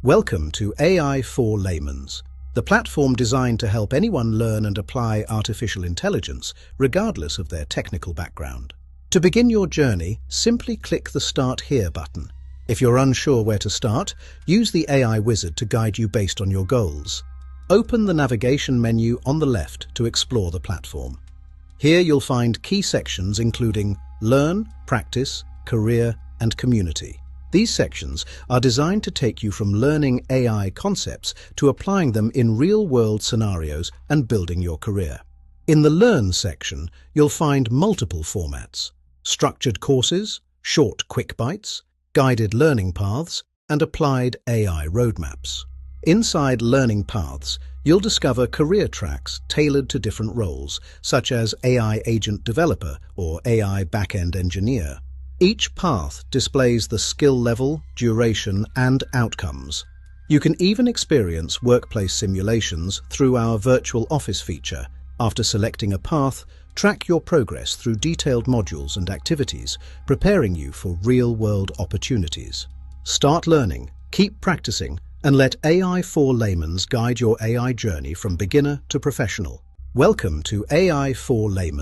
Welcome to AI4Laymans, the platform designed to help anyone learn and apply artificial intelligence, regardless of their technical background. To begin your journey, simply click the Start Here button. If you're unsure where to start, use the AI wizard to guide you based on your goals. Open the navigation menu on the left to explore the platform. Here you'll find key sections including Learn, Practice, Career, and Community. These sections are designed to take you from learning AI concepts to applying them in real-world scenarios and building your career. In the Learn section, you'll find multiple formats: structured courses, short quick bites, guided learning paths, and applied AI roadmaps. Inside Learning Paths, you'll discover career tracks tailored to different roles, such as AI Agent Developer or AI Backend Engineer. Each path displays the skill level, duration, and outcomes. You can even experience workplace simulations through our virtual office feature. After selecting a path, track your progress through detailed modules and activities, preparing you for real-world opportunities. Start learning, keep practicing, and let AI4Laymans guide your AI journey from beginner to professional. Welcome to AI4Laymans.